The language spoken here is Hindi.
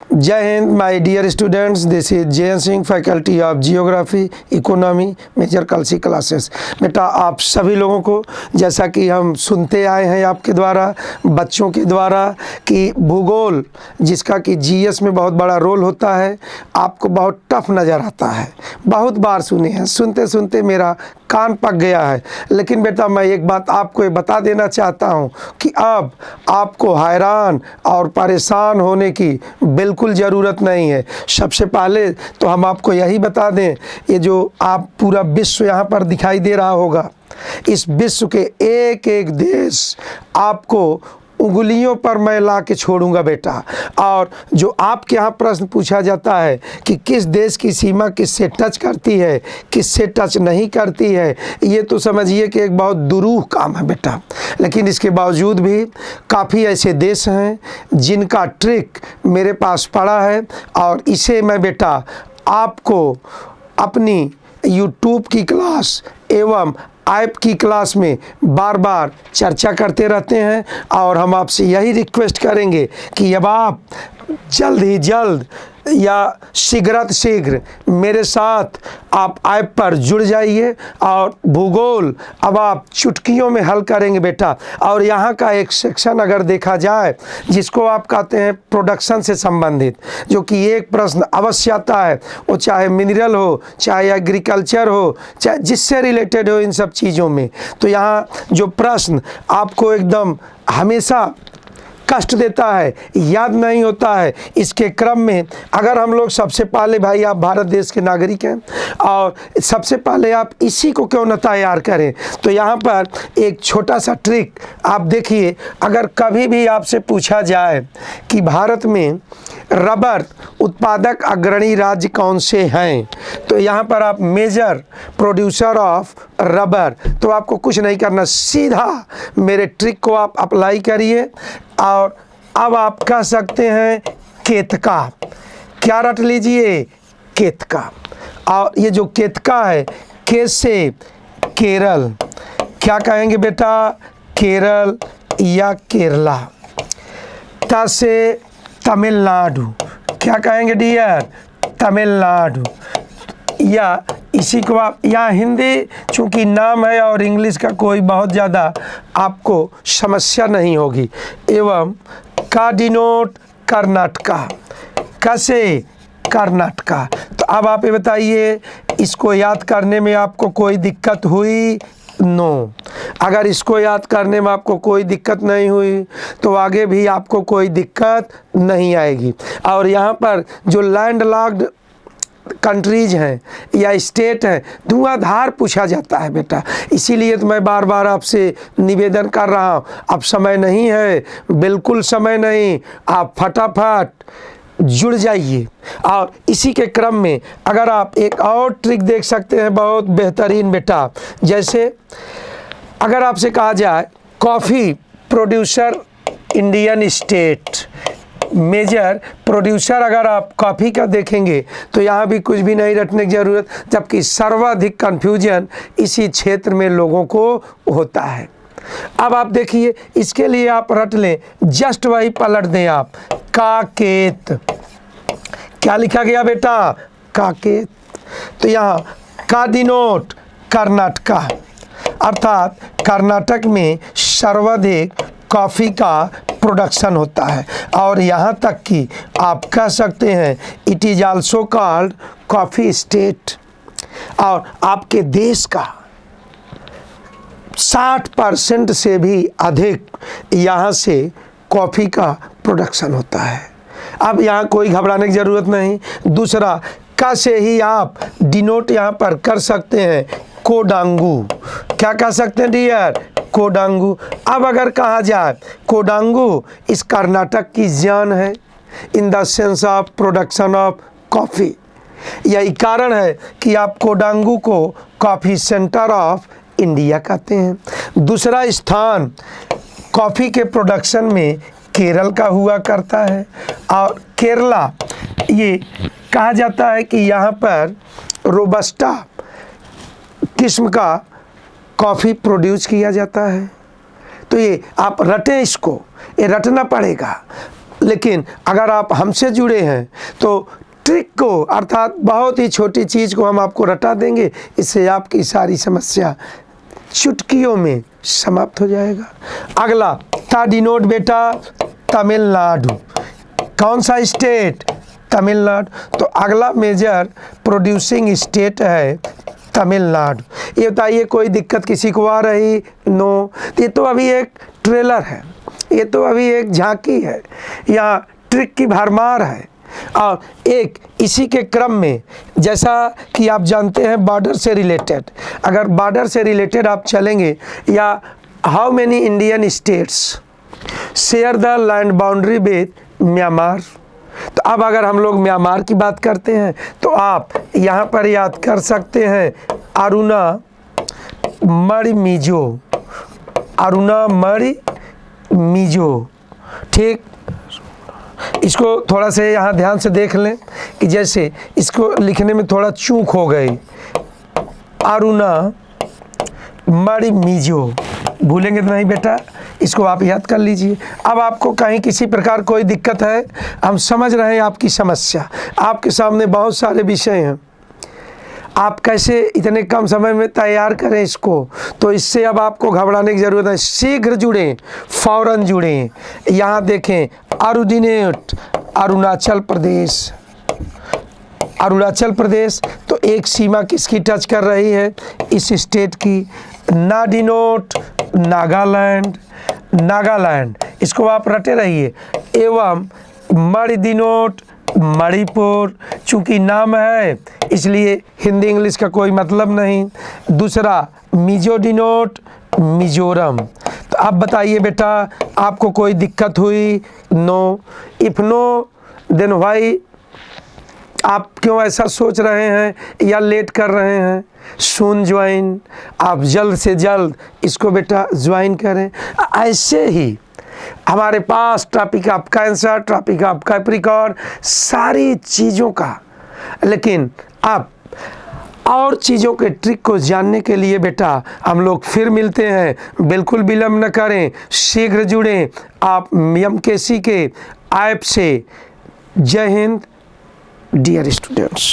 जय हिंद my dear students, this is Jayant Singh, faculty of geography economy major Kalsi classes. बेटा आप सभी लोगों को, जैसा कि हम सुनते आए हैं आपके द्वारा, बच्चों के द्वारा, कि भूगोल जिसका कि जीएस में बहुत बड़ा रोल होता है, आपको बहुत टफ नज़र आता है। बहुत बार सुने हैं, सुनते सुनते मेरा कान पक गया है। लेकिन बेटा मैं एक बात आपको ये बता देना चाहता हूँ कि अब आपको हैरान और परेशान होने की बिल्कुल ज़रूरत नहीं है। सबसे पहले तो हम आपको यही बता दें, ये जो आप पूरा विश्व यहाँ पर दिखाई दे रहा होगा, इस विश्व के एक एक देश आपको उंगलियों पर मैं ला के छोड़ूंगा बेटा। और जो आपके यहाँ प्रश्न पूछा जाता है कि किस देश की सीमा किससे टच करती है, किससे टच नहीं करती है, ये तो समझिए कि एक बहुत दुरूह काम है बेटा। लेकिन इसके बावजूद भी काफ़ी ऐसे देश हैं जिनका ट्रिक मेरे पास पड़ा है, और इसे मैं बेटा आपको अपनी यूट्यूब की क्लास एवं ऐप की क्लास में बार बार चर्चा करते रहते हैं। और हम आपसे यही रिक्वेस्ट करेंगे कि अब आप जल्द ही जल्द या शीघ्राति शीघ्र मेरे साथ आप ऐप पर जुड़ जाइए, और भूगोल अब आप चुटकियों में हल करेंगे बेटा। और यहाँ का एक सेक्शन अगर देखा जाए जिसको आप कहते हैं प्रोडक्शन से संबंधित, जो कि एक प्रश्न अवश्य आता है, वो चाहे मिनरल हो, चाहे एग्रीकल्चर हो, चाहे जिससे रिलेटेड हो, इन सब चीज़ों में। तो यहाँ जो प्रश्न आपको एकदम हमेशा कष्ट देता है, याद नहीं होता है, इसके क्रम में अगर हम लोग सबसे पहले, भाई आप भारत देश के नागरिक हैं और सबसे पहले आप इसी को क्यों न तैयार करें। तो यहाँ पर एक छोटा सा ट्रिक आप देखिए। अगर कभी भी आपसे पूछा जाए कि भारत में रबर उत्पादक अग्रणी राज्य कौन से हैं, तो यहाँ पर आप मेजर प्रोड्यूसर ऑफ रबर, तो आपको कुछ नहीं करना, सीधा मेरे ट्रिक को आप अप्लाई करिए। और अब आप कह सकते हैं केतका। क्या रट लीजिए? केतका। और ये जो केतका है, के से केरल, क्या कहेंगे बेटा? केरल या केरला। ता से तमिलनाडु, क्या कहेंगे डियर? तमिलनाडु। या इसी को आप, यहाँ हिंदी चूँकि नाम है और इंग्लिश का कोई बहुत ज़्यादा आपको समस्या नहीं होगी। एवं का डिनोट कर्नाटका, कैसे? कर्नाटका। तो अब आप ये बताइए, इसको याद करने में आपको कोई दिक्कत हुई? नो। अगर इसको याद करने में आपको कोई दिक्कत नहीं हुई तो आगे भी आपको कोई दिक्कत नहीं आएगी। और यहाँ पर जो लैंडलॉक्ड कंट्रीज हैं या स्टेट हैं, धुआंधार पूछा जाता है बेटा। इसीलिए तो मैं बार बार आपसे निवेदन कर रहा हूँ, अब समय नहीं है, बिल्कुल समय नहीं, आप फटाफट जुड़ जाइए। और इसी के क्रम में अगर आप एक और ट्रिक देख सकते हैं, बहुत बेहतरीन बेटा। जैसे अगर आपसे कहा जाए coffee producer Indian state, major producer अगर आप कॉफ़ी का देखेंगे तो यहाँ भी कुछ भी नहीं रटने की ज़रूरत, जबकि सर्वाधिक कन्फ्यूजन इसी क्षेत्र में लोगों को होता है। अब आप देखिए, इसके लिए आप रट लें, जस्ट वही पलट दें आप, काकेत। क्या लिखा गया बेटा? काकेत। तो यहाँ का डिनोट कर्नाटका, अर्थात कर्नाटक में सर्वाधिक कॉफ़ी का प्रोडक्शन होता है। और यहाँ तक कि आप कह सकते हैं it is also called coffee state. और आपके देश का 60% से भी अधिक यहाँ से कॉफ़ी का प्रोडक्शन होता है। अब यहाँ कोई घबराने की ज़रूरत नहीं। दूसरा, का से ही आप डिनोट यहाँ पर कर सकते हैं कोडांगू। क्या कह सकते हैं डियर? कोडांगू। अब अगर कहा जाए कोडांगू इस कर्नाटक की जान है in the sense of production of coffee. यही कारण है कि आप कोडांगू को कॉफ़ी सेंटर ऑफ इंडिया कहते हैं। दूसरा स्थान कॉफ़ी के प्रोडक्शन में केरल का हुआ करता है। और केरला, ये कहा जाता है कि यहाँ पर रोबस्टा किस्म का कॉफ़ी प्रोड्यूस किया जाता है। तो ये आप रटें, इसको ये रटना पड़ेगा। लेकिन अगर आप हमसे जुड़े हैं तो ट्रिक को, अर्थात बहुत ही छोटी चीज़ को हम आपको रटा देंगे, इससे आपकी सारी समस्या चुटकियों में समाप्त हो जाएगा। अगला ता डिनोट बेटा तमिलनाडु। कौन सा स्टेट? तमिलनाडु। तो अगला मेजर प्रोड्यूसिंग स्टेट है तमिलनाडु। ये बताइए कोई दिक्कत किसी को आ रही? नो। ये तो अभी एक ट्रेलर है, ये तो अभी एक झांकी है या ट्रिक की भरमार है। और एक इसी के क्रम में, जैसा कि आप जानते हैं बॉर्डर से रिलेटेड, अगर बॉर्डर से रिलेटेड आप चलेंगे, या how many Indian states share the land boundary with Myanmar. तो अब अगर हम लोग म्यांमार की बात करते हैं तो आप यहाँ पर याद कर सकते हैं अरुणा मणि मिजो, अरुणा मणि मिजो। ठीक, इसको थोड़ा से यहाँ ध्यान से देख लें कि जैसे इसको लिखने में थोड़ा चूक हो गई, अरुणा मणि मिजो। भूलेंगे तो नहीं बेटा, इसको आप याद कर लीजिए। अब आपको कहीं किसी प्रकार कोई दिक्कत है, हम समझ रहे हैं आपकी समस्या, आपके सामने बहुत सारे विषय हैं, आप कैसे इतने कम समय में तैयार करें इसको। तो इससे अब आपको घबराने की ज़रूरत है, शीघ्र जुड़ें, फौरन जुड़ें। यहाँ देखें ऑर्डिनेट अरुणाचल प्रदेश, अरुणाचल प्रदेश तो एक सीमा किसकी टच कर रही है? इस स्टेट की। नाडिनोट नागालैंड, नागालैंड इसको आप रटे रहिए। एवं मणिदिनोट मणिपुर, चूंकि नाम है इसलिए हिंदी इंग्लिश का कोई मतलब नहीं। दूसरा मिजोडिनोट मिजोरम। तो अब बताइए बेटा आपको कोई दिक्कत हुई? No. If no then why? आप क्यों ऐसा सोच रहे हैं या लेट कर रहे हैं? सून ज्वाइन, आप जल्द से जल्द इसको बेटा ज्वाइन करें। ऐसे ही हमारे पास topic of Cancer, topic of Capricorn, सारी चीज़ों का, लेकिन आप और चीज़ों के ट्रिक को जानने के लिए बेटा हम लोग फिर मिलते हैं। बिल्कुल विलम्ब न करें, शीघ्र जुड़ें आप MKC के ऐप से। जय हिंद डियर स्टूडेंट्स।